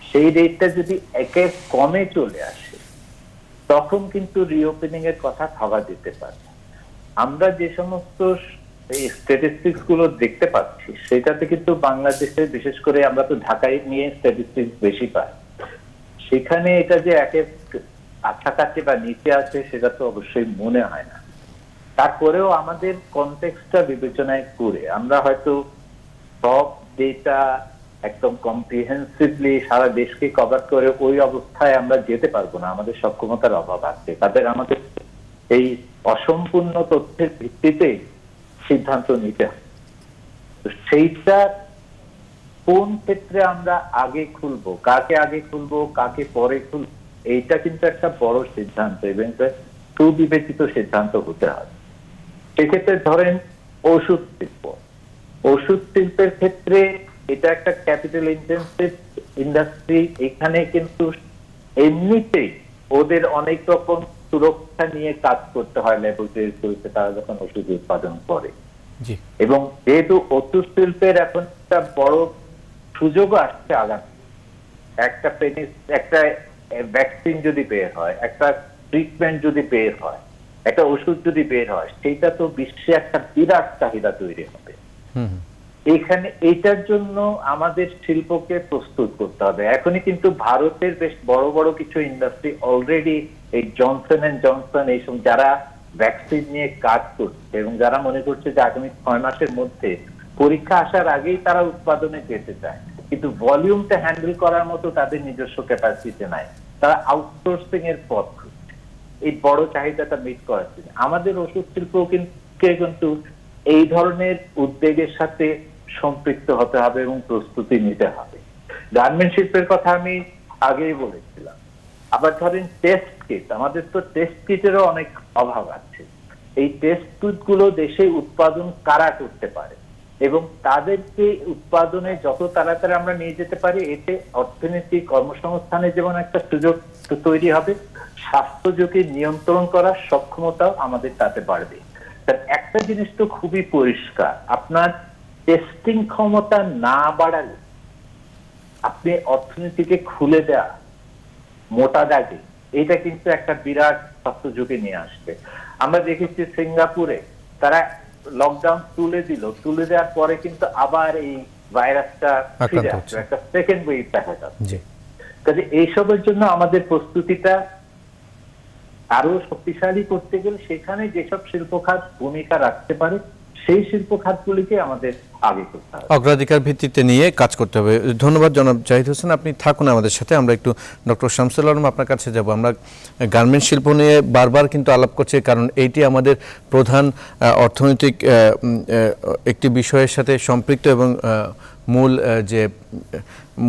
সেই রেটটা যদি 1-এর কমে চলে আসে তখন কিন্তু রিওপেনিং এর কথা ভাবা যেতে পারে। আমরা যে সমস্ত স্ট্যাটিস্টিক্স গুলো দেখতে পাচ্ছি সেটাতে কিন্তু বাংলাদেশে, বিশেষ করে আমরা তো ঢাকায় নিয়ে স্ট্যাটিস্টিক্স বেশি পাই, সেখানে এটা যে একের কাছাকাছি বা নিচে আছে সেটা তো অবশ্যই মনে হয় না। তারপরেও আমাদের কনটেক্সটটা বিবেচনায় করে আমরা হয়তো সব ডেটা একদম কম্প্রিহেন্সিভলি সারা দেশকে কভার করে ওই অবস্থায় আমরা যেতে পারবো না, আমাদের সক্ষমতার অভাব আছে। তাদের আমাদের এই অসম্পূর্ণ তথ্যের ভিত্তিতে সিদ্ধান্ত নিতে হবে। সেইটা কোন ক্ষেত্রে আমরা আগে খুলবো, কাকে আগে খুলবো, কাকে পরে খুলবো, এইটা কিন্তু একটা বড় সিদ্ধান্ত এবং সুবিবেচিত সিদ্ধান্ত হতে হবে। সেক্ষেত্রে ধরেন ওষুধ শিল্প, ওষুধ শিল্পের ক্ষেত্রে এটা একটা ক্যাপিটাল ইন্টেন্সিভ ইন্ডাস্ট্রি। এখানে কিন্তু এমনিতেই ওদের অনেক রকম সুরক্ষা নিয়ে কাজ করতে হয় ল্যাবরেটরিতে তারা যখন ওষুধ উৎপাদন করে। এবং যেহেতু ওষুধ শিল্পের এখন একটা বড় সুযোগও আসছে আগামী, একটা ভ্যাকসিন যদি বের হয়, একটা ট্রিটমেন্ট যদি বের হয়, একটা ওষুধ যদি বের হয়, সেইটা তো বিশ্বে একটা বিরাট চাহিদা তৈরি হবে। এখানে এটার জন্য আমাদের শিল্পকে প্রস্তুত করতে হবে। এখনই কিন্তু ভারতের বেশ বড় বড় কিছু ইন্ডাস্ট্রি অলরেডি এই জনসন এন্ড জনসন এইসব যারা ভ্যাকসিন নিয়ে কাজ করছে এবং যারা মনে করছে যে আগামী 6 মাসের মধ্যে পরীক্ষা আসার আগেই তারা উৎপাদনে যেতে চায়, কিন্তু ভলিউমটা হ্যান্ডেল করার মতো তাদের নিজস্ব ক্যাপাসিটি নাই, তারা আউটসোর্সিং এর পথ খুঁজছে এই বড় চাহিদাটা মিট করার জন্য। আমাদের ওষুধ শিল্পও কিন্তু এই ধরনের উদ্যোগের সাথে সম্পৃক্ত হতে হবে এবং প্রস্তুতি নিতে হবে। গার্মেন্ট শিল্পের কথা আমি আগেই বলেছিলাম। আবার ধরেন টেস্ট কিট, আমাদের তো টেস্ট কিটেরও অনেক অভাব আছে। এই টেস্ট কিট গুলো দেশে উৎপাদন কারা করতে পারে এবং তাদেরকে উৎপাদনে যত তাড়াতাড়ি আমরা নিয়ে যেতে পারি, এতে অর্থনীতি, কর্মসংস্থানের যেমন একটা সুযোগ তৈরি হবে, স্বাস্থ্য ঝুঁকি নিয়ন্ত্রণ করার সক্ষমতাও আমাদের তাতে বাড়বে। একটা জিনিস তো খুবই পরিষ্কার, আপনার টেস্টিং ক্ষমতা না বাড়ালে আপনি অর্থনীতিকে খুলে দেয়া মোটা দাগে এটা কিন্তু একটা বিরাট স্বাস্থ্য ঝুঁকি নিয়ে আসবে। আমরা দেখেছি সিঙ্গাপুরে তারা লকডাউন তুলে দেওয়ার পরে কিন্তু আবার এই ভাইরাসটা ফিরে আসছে, একটা সেকেন্ড ওয়েভ দেখা যাচ্ছে। কাজে এইসবের জন্য আমাদের প্রস্তুতিটা আরো শক্তিশালী করতে গেলে সেখানে যেসব শিল্প খাত ভূমিকা রাখতে পারে সেই শিল্প খাতগুলিকে আমাদের আগে করতে হবে, অগ্রাধিকার ভিত্তিতে নিয়ে কাজ করতে হবে। ধন্যবাদ জনাব জাহিদ হোসেন, আপনি থাকুন আমাদের সাথে। আমরা একটু ডক্টর শামসুল আলম আপনার কাছে যাব। আমরা গার্মেন্টস শিল্প নিয়ে বারবার কিন্তু আলাপ করছি, কারণ এইটি আমাদের প্রধান অর্থনৈতিক একটি বিষয়ের সাথে সম্পৃক্ত এবং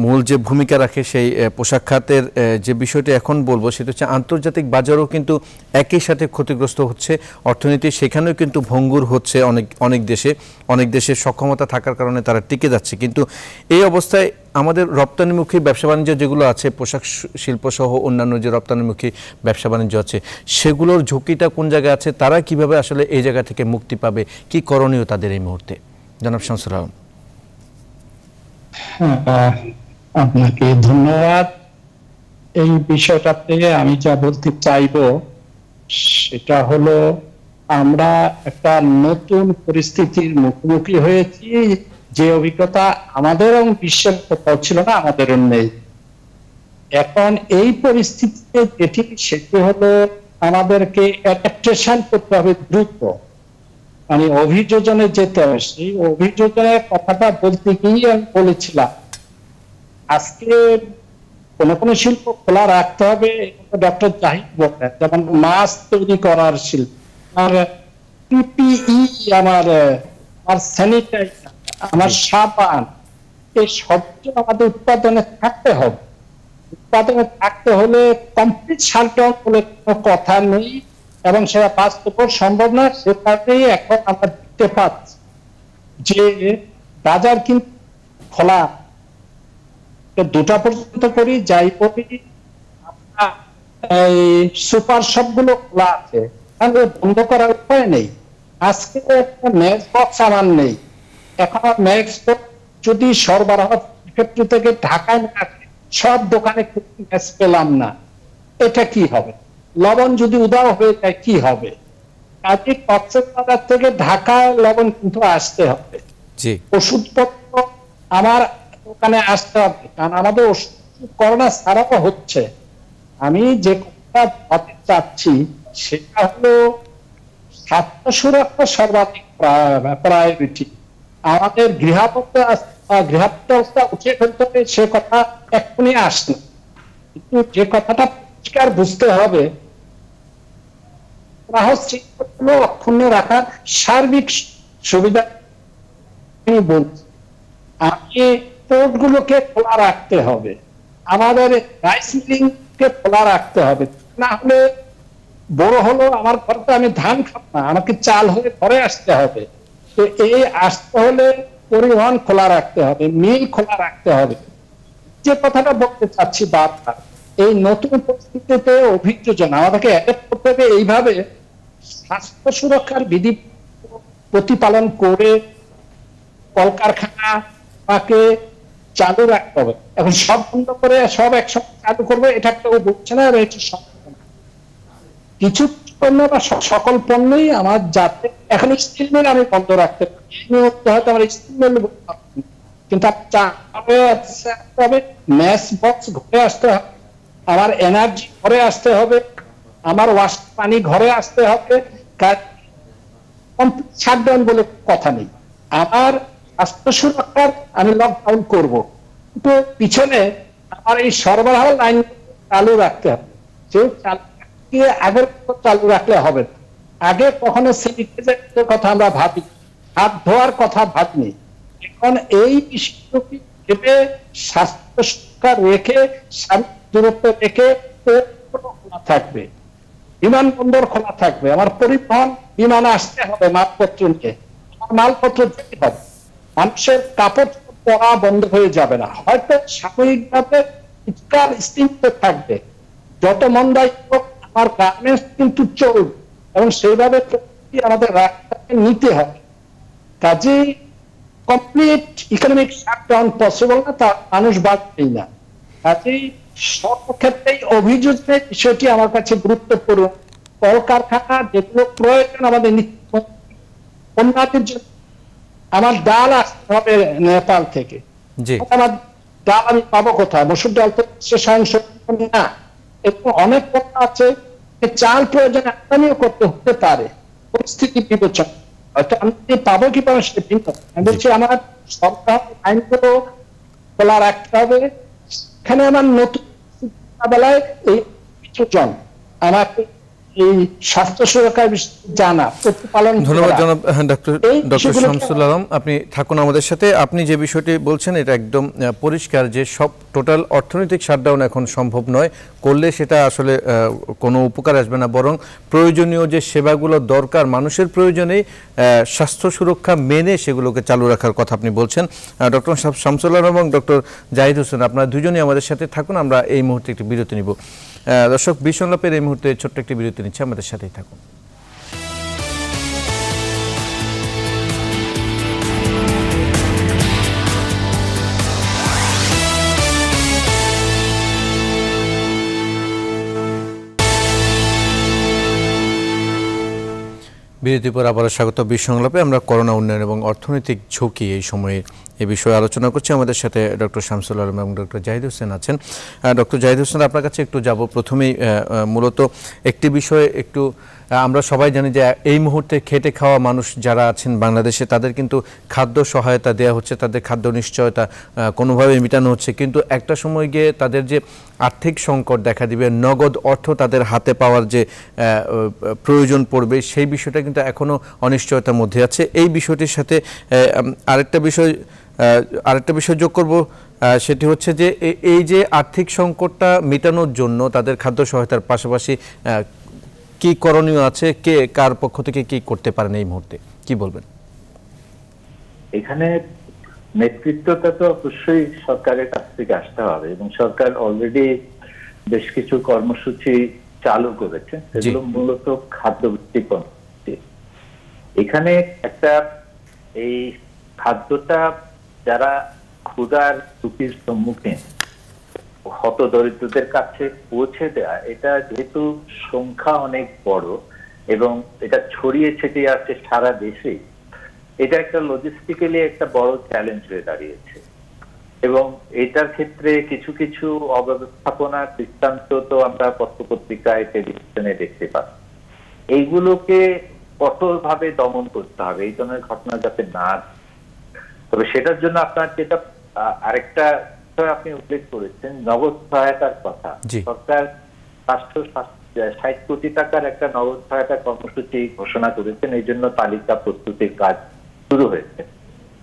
মূল যে ভূমিকা রাখে সেই পোশাক খাতের যে বিষয়টি এখন বলবো সেটা হচ্ছে আন্তর্জাতিক বাজারও কিন্তু একই সাথে ক্ষতিগ্রস্ত হচ্ছে, অর্থনীতি সেখানেও কিন্তু ভঙ্গুর হচ্ছে অনেক দেশের সক্ষমতা থাকার কারণে তারা টিকে যাচ্ছে। কিন্তু এই অবস্থায় আমাদের রপ্তানিমুখী ব্যবসা বাণিজ্য যেগুলো আছে, পোশাক শিল্প সহ অন্যান্য যে রপ্তানিমুখী ব্যবসা বাণিজ্য আছে, সেগুলোর ঝুঁকিটা কোন জায়গায় আছে, তারা কিভাবে আসলে এই জায়গা থেকে মুক্তি পাবে, কি করণীয় তাদের এই মুহূর্তে? জনাব শামসুল আলম। আপনাকে ধন্যবাদ। এই বিষয়টাতে আমি যা বলতে চাইবো সেটা হলো, আমরা একটা নতুন পরিস্থিতির মুখোমুখি হয়েছি, যে অভিজ্ঞতা আমাদের এবং বিশ্বের কোথাও ছিল না, আমাদের নেই। এখন এই পরিস্থিতিতে সেটি হলো আমাদেরকে অ্যাডাপ্টেশন করতে হবে দ্রুত, মানে অভিযোজনে যেতে হবে। সেই অভিযোজনের কথাটা বলতে গিয়ে আমি বলেছিলাম আজকে কোন শিল্প খোলা রাখতে হবে, ডক্টর জাহিদ বলেন, যেমন মাস্ক তৈরি করার শিল্প, আর পিপিই, আমার স্যানিটাইজার, আমার সাবান, এই সবকিছু আমাদের উৎপাদনে থাকতে হবে। উৎপাদনে থাকতে হলে কমপ্লিট শাটডাউন বলে কোনো কথা নেই, এবং সেটা বাস্তব সম্ভব না। সে কারণেই এখন আমরা দেখতে পাচ্ছি যে বাজার কিন্তু খোলা, 2টা পর্যন্ত করি, যাই করি, সুপার সবগুলো খোলা আছে, বন্ধ করার উপায় নেই। আজকে একটা ম্যাক্স বক্স আমার নেই, এখন ম্যাক্স বক্স যদি সরবরাহ ফ্যাক্টরি থেকে ঢাকায় না আসে, সব দোকানে ম্যাক্স পেলাম না, এটা কি হবে? লবণ যদি উদাও হয়ে যায় কি হবে? কাজে কক্সবাজার থেকে ঢাকায় লবণ কিন্তু আসতে হবে, ওষুধপত্র আমার ওখানে আসতে হবে, কারণ আমাদের ওষুধ করোনা ছাড়াও হচ্ছে। আমি যে কথা বলতে চাচ্ছি সেটা হলো স্বাস্থ্য সুরক্ষা সর্বাধিক প্রায়োরিটি। আমাদের গৃহাবস্থা উঠিয়ে ফেলতে হবে, সে কথা এক্ষুনি আসলো, কিন্তু যে কথাটা পরিষ্কার বুঝতে হবে, অক্ষুণ্ণ রাখার সার্বিক সুবিধা বলছি। আমি পোর্ট গুলোকে খোলা রাখতে হবে, আমাদের রাইস মিলিং কে খোলা রাখতে হবে, না হলে বড় হলো আমার ঘরতে আমি ধান খাবো না, আমাকে চাল হয়ে ঘরে আসতে হবে। তো এই আসতে হলে পরিবহন খোলা রাখতে হবে, মিল খোলা রাখতে হবে। যে কথাটা বলতে চাচ্ছি বারবার, এই নতুন পরিস্থিতিতে অভিযোজন আমাদেরকে অ্যাডাপ্ট করতে হবে, এইভাবে স্বাস্থ্য সুরক্ষার বিধি প্রতিপালন করে কলকারখানাকে চালু রাখতে হবে। এখন সব বন্ধ করে সব একসঙ্গে চালু করবে, এটা কেউ বলছে না, এটা সম্ভব না। কিছু পণ্য বা সকল পণ্যই আমার যাতে, এখন স্টিল মিল আমি বন্ধ রাখতে পারি, হয়তো আমার স্টিল মিল, কিন্তু হবে ম্যাচ বক্স ঘরে আসতে হবে, আমার এনার্জি ঘরে আসতে হবে, আমার ওয়াশ পানি ঘরে আসতে হবে, শাটডাউন বলে কথা নেই। আমার স্বাস্থ্য সুরক্ষার আমি লকডাউন করব, কিন্তু পিছনে আমার এই সরবরাহ লাইন চালু রাখতে হবে। সেই আগের চালু রাখলে হবে না। আগে কখনো স্যানিটাইজারের কথা আমরা ভাবি, হাত ধোয়ার কথা ভাবিনি। এখন এই বিষয়টি ভেবে স্বাস্থ্য সুরক্ষা রেখে, দূরত্ব রেখে খোলা থাকবে, বিমানবন্দর খোলা থাকবে, আমার পরিবহন বিমানে আসতে হবে মালপত্র নিয়ে, আমার মালপত্র যেতে হবে, মানুষের কাপড় পরা বন্ধ হয়ে যাবে না, হয়তো সাময়িকভাবে কিছুকাল স্থির থাকবে, যত মন্দাই হোক আমার গার্মেন্টস কিন্তু চলবে, এবং সেইভাবে আমাদের রাস্তাকে নিতে হবে। কাজেই কমপ্লিট ইকোনমিক শাটডাউন পসিবল না, তা মানুষ বাঁচবেই না। কাজেই সর্বক্ষেত্রেই অভিযোগের বিষয়টি আমার কাছে গুরুত্বপূর্ণ। কলকারখানা যেগুলো প্রয়োজন আমাদের পণ্যের জন্য, আমার ডাল আসতে হবে নেপাল থেকে, আমার ডাল আমি পাবো কোথায়? মসুর ডাল তো শেষ না, এরকম অনেক কথা আছে। চাল প্রয়োজন আমিও করতে হতে পারে, পরিস্থিতি বিবেচনা, হয়তো আমি পাবো কি পাবো সেটা ভিন্ন। আমি বলছি আমার সরকার আইনগুলো খোলা রাখতে হবে। এখানে আমার নতুন বেলায় এই কিছুজন আমাকে এই স্বাস্থ্য সুরক্ষার বিষয়ে জানা, প্রতিপালন। ধন্যবাদ জনাব ডক্টর শামসুল আলম, আপনি থাকুন আমাদের সাথে। আপনি যে বিষয়টি বলছেন এটা একদম পরিষ্কার যে সব টোটাল অর্থনৈতিক শাটডাউন এখন সম্ভব নয়, করলে সেটা আসলে কোনো উপকার আসবে না, বরং প্রয়োজনীয় যে সেবাগুলো দরকার মানুষের প্রয়োজনেই স্বাস্থ্য সুরক্ষা মেনে সেগুলোকে চালু রাখার কথা আপনি বলছেন। ডক্টর শামসুল আলম এবং ডক্টর জাহিদ হোসেন, আপনারা দুজনেই আমাদের সাথে থাকুন। আমরা এই মুহূর্তে একটি বিরতি নিব। দর্শক, বিষ সংলাপের এই মুহূর্তে ছোট্ট একটি বিরতি নিচ্ছে, আমাদের সাথেই থাকুন। বিরতির পর আবারও স্বাগত বিষ সংলাপে। আমরা করোনা উন্নয়ন এবং অর্থনৈতিক ঝুঁকি এই সময়ে এ বিষয়ে আলোচনা করছি। আমাদের সাথে ডক্টর শামসুল আলম এবং ডক্টর জাহিদ হোসেন আছেন। ডক্টর জাহিদ হোসেন, আপনার কাছে একটু যাব। প্রথমেই মূলত একটি বিষয়ে একটু, আমরা সবাই জানি যে এই মুহূর্তে খেটে খাওয়া মানুষ যারা আছেন বাংলাদেশে, তাদের কিন্তু খাদ্য সহায়তা দেওয়া হচ্ছে, তাদের খাদ্য নিশ্চয়তা কোনোভাবে মেটানো হচ্ছে, কিন্তু একটা সময় গিয়ে তাদের যে আর্থিক সংকট দেখা দিবে, নগদ অর্থ তাদের হাতে পাওয়ার যে প্রয়োজন পড়বে, সেই বিষয়টা কিন্তু এখনও অনিশ্চয়তার মধ্যে আছে। এই বিষয়টির সাথে আরেকটা বিষয় যোগ করব, সেটি হচ্ছে যে এই যে আর্থিক সংকটটা মেটানোর জন্য তাদের খাদ্য সহায়তার পাশাপাশি কি করণীয় আছে, কে কার পক্ষ থেকে কি করতে পারেন এই মুহূর্তে, কি বলবেন? এখানে নেতৃত্বটা তো অবশ্যই সরকারের কাছ থেকে আসতে হবে, এবং সরকার অলরেডি বেশ কিছু কর্মসূচি চালু করেছে, সেগুলো মূলত খাদ্যভিত্তিক কর্মসূচি। এখানে একটা এই খাদ্যটা যারা ক্ষুধার ঝুঁকির সম্মুখীন হত দরিদ্রদের কাছে পৌঁছে দেয়া, এটা যেহেতু সংখ্যা অনেক বড় এবং এটা ছড়িয়ে ছিটিয়ে আছে সারা দেশে, এটা একটা লজিস্টিক্যালি একটা বড় চ্যালেঞ্জ হয়ে দাঁড়িয়েছে। এবং এটার ক্ষেত্রে কিছু কিছু অব্যবস্থাপনার দৃষ্টান্ত তো আমরা পত্রপত্রিকায়, টেলিভিশনে দেখতে পাচ্ছি। এইগুলোকে কঠোরভাবে দমন করতে হবে, এই ধরনের ঘটনা যাতে না। তবে সেটার জন্য আপনার যেটা আরেকটা আপনি উল্লেখ করেছেন, নগদ সহায়তার কথা। সরকার 560 কোটি টাকার একটা নগদ সহায়তা কর্মসূচি ঘোষণা করেছেন, এই জন্য তালিকা প্রস্তুতির কাজ শুরু হয়েছে।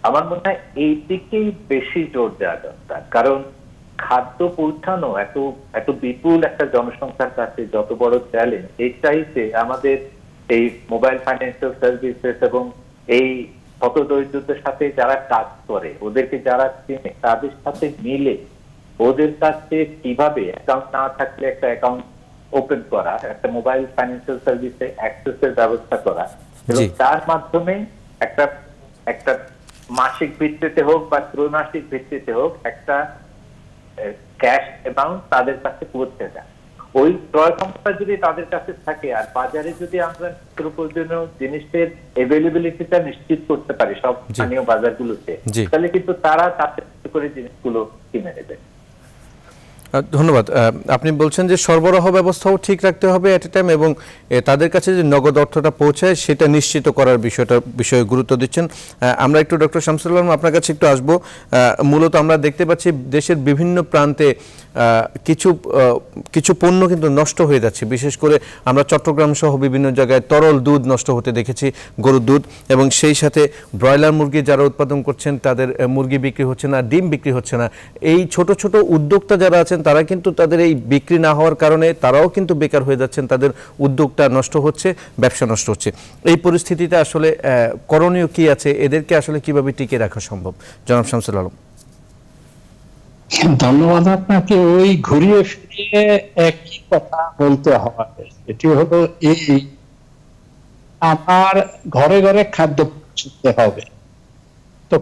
আমার মনে হয় এই দিকেই বেশি জোর দেওয়া দরকার, কারণ খাদ্য পৌঁছানো এত বিপুল একটা জনসংখ্যার কাছে যত বড় চ্যালেঞ্জ, এই চাইতে আমাদের এই মোবাইল ফাইন্যান্সিয়াল সার্ভিসেস এবং এই হত দরিদ্রদের সাথে যারা কাজ করে, ওদেরকে যারা চেনে, তাদের সাথে মিলে ওদের কাছে কিভাবে অ্যাকাউন্ট না থাকলে একটা অ্যাকাউন্ট ওপেন করা, একটা মোবাইল ফাইন্যান্সিয়াল সার্ভিসে অ্যাক্সেসের ব্যবস্থা করা, এবং তার মাধ্যমে একটা মাসিক ভিত্তিতে হোক বা ত্রৈমাসিক ভিত্তিতে হোক একটা ক্যাশ অ্যামাউন্ট তাদের কাছে পৌঁছে দেয়। ওই ক্রয় ক্ষমতা যদি তাদের কাছে থাকে, আর বাজারে যদি আমরা প্রয়োজনীয় জিনিসের অ্যাভেলেবিলিটিটা নিশ্চিত করতে পারি সব স্থানীয় বাজারগুলোতে, তাহলে কিন্তু তারা তাদের করে জিনিসগুলো কিনে নেবে। ধন্যবাদ। আপনি বলছেন যে সরবরাহ ব্যবস্থাও ঠিক রাখতে হবে এট এ টাইম, এবং তাদের কাছে যে নগদ অর্থটা পৌঁছায় সেটা নিশ্চিত করার বিষয়ে গুরুত্ব দিচ্ছেন। আমরা একটু ডক্টর শামসুল আলম আপনার কাছে একটু আসবো। মূলত আমরা দেখতে পাচ্ছি দেশের বিভিন্ন প্রান্তে কিছু পণ্য কিন্তু নষ্ট হয়ে যাচ্ছে, বিশেষ করে আমরা চট্টগ্রাম সহ বিভিন্ন জায়গায় তরল দুধ নষ্ট হতে দেখেছি, গরুর দুধ, এবং সেই সাথে ব্রয়লার মুরগি যারা উৎপাদন করছেন তাদের মুরগি বিক্রি হচ্ছে না, ডিম বিক্রি হচ্ছে না। এই ছোট ছোট উদ্যোক্তা যারা আছেন তারা কিন্তু তাদের এই বিক্রি না হওয়ার কারণে তারাও কিন্তু বেকার হয়ে যাচ্ছেন, তাদের উদ্যোগটা নষ্ট হচ্ছে, ব্যবসা নষ্ট হচ্ছে। এই পরিস্থিতিতে আসলে করণীয় কি আছে, এদেরকে আসলে কিভাবে টিকে রাখা সম্ভব? জনাব শামসুল আলম। ধন্যবাদ আপনাকে। ওই ঘুরিয়ে ফিরিয়ে একই কথা বলতে হয়, এটি হলো এই আমার ঘরে ঘরে খাদ্য পৌঁছতে হবে। তো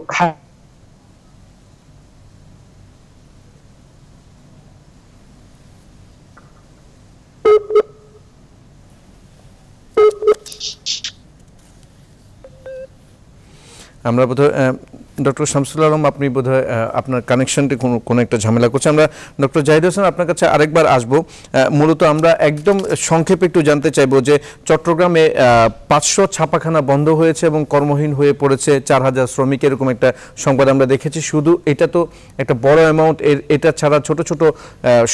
আমরা বোধহয় ডক্টর শামসুল আলম, আপনি বোধহয় আপনার কানেকশনটি কোনো একটা ঝামেলা করছে। আমরা ডক্টর জাহিদ হোসেন আপনার কাছে আরেকবার আসবো। মূলত আমরা একদম সংক্ষেপে একটু জানতে চাইবো যে চট্টগ্রামে 500 ছাপাখানা বন্ধ হয়েছে এবং কর্মহীন হয়ে পড়েছে 4000 শ্রমিক, এরকম একটা সংবাদ আমরা দেখেছি। শুধু এটা তো একটা বড় অ্যামাউন্ট, এটা ছাড়া ছোট ছোট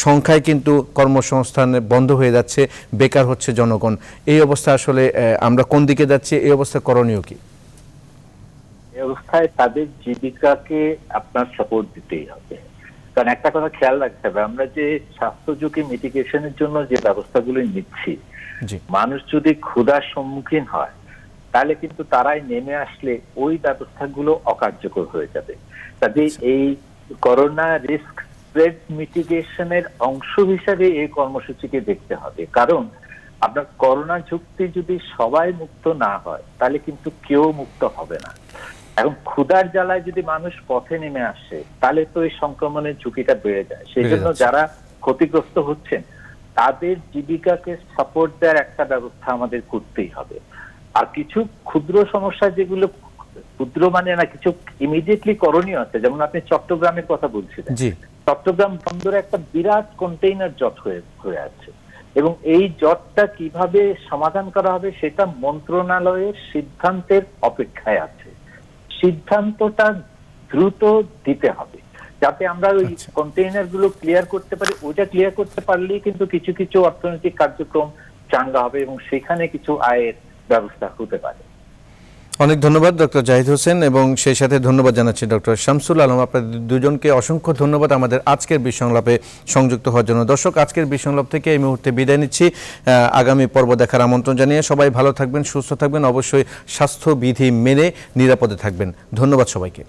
সংখ্যায় কিন্তু কর্মসংস্থান বন্ধ হয়ে যাচ্ছে, বেকার হচ্ছে জনগণ। এই অবস্থা আসলে আমরা কোন দিকে যাচ্ছি, এই অবস্থা করণীয় কি? এই অবস্থায় তাদের জীবিকাকে আপনার সাপোর্ট দিতেই হবে। কারণ একটা কথা খেয়াল রাখতে হবে, আমরা যে স্বাস্থ্য ঝুঁকি মিটিগেশনের জন্য যে ব্যবস্থাগুলো নিচ্ছি, মানুষ যদি ক্ষুধার সম্মুখীন হয় তাহলে কিন্তু তারাই নেমে আসলে ওই ব্যবস্থাগুলো অকার্যকর হয়ে যাবে। কাজে এই করোনা রিস্ক স্প্রেড মিটিগেশনের অংশ হিসাবে এই কর্মসূচিকে দেখতে হবে। কারণ আপনার করোনা ঝুঁকি যদি সবাই মুক্ত না হয় তাহলে কিন্তু কেউ মুক্ত হবে না। এখন ক্ষুধার জ্বালায় যদি মানুষ পথে নেমে আসে তাহলে তো এই সংক্রমণের ঝুঁকিটা বেড়ে যায়। সেই জন্য যারা ক্ষতিগ্রস্ত হচ্ছেন তাদের জীবিকাকে সাপোর্ট দেওয়ার একটা ব্যবস্থা আমাদের করতেই হবে। আর কিছু ক্ষুদ্র সমস্যা, যেগুলো ক্ষুদ্র মানে না, কিছু ইমিডিয়েটলি করণীয় আছে। যেমন আপনি চট্টগ্রামের কথা বলছিলেন, চট্টগ্রাম বন্দরে একটা বিরাট কন্টেইনার জট হয়ে আছে এবং এই জটটা কিভাবে সমাধান করা হবে সেটা মন্ত্রণালয়ের সিদ্ধান্তের অপেক্ষায় আছে। সিদ্ধান্তটা দ্রুত দিতে হবে যাতে আমরা ওই কন্টেইনার গুলো ক্লিয়ার করতে পারি। ওইটা ক্লিয়ার করতে পারলেই কিন্তু কিছু কিছু অর্থনৈতিক কার্যক্রম চাঙ্গা হবে এবং সেখানে কিছু আয়ের ব্যবস্থা হতে পারে। অনেক ধন্যবাদ ডক্টর জাহিদ হোসেন, এবং সেই সাথে ধন্যবাদ জানাচ্ছি ডক্টর শামসুল আলম। আপনাদের দুজনকে অসংখ্য ধন্যবাদ আমাদের আজকের বিসংলাপে সংযুক্ত হওয়ার জন্য। দর্শক, আজকের বিসংলাপ থেকে এই মুহূর্তে বিদায় নিচ্ছি। আগামী পর্ব দেখার আমন্ত্রণ জানিয়ে সবাই ভালো থাকবেন, সুস্থ থাকবেন, অবশ্যই স্বাস্থ্যবিধি মেনে নিরাপদে থাকবেন। ধন্যবাদ সবাইকে।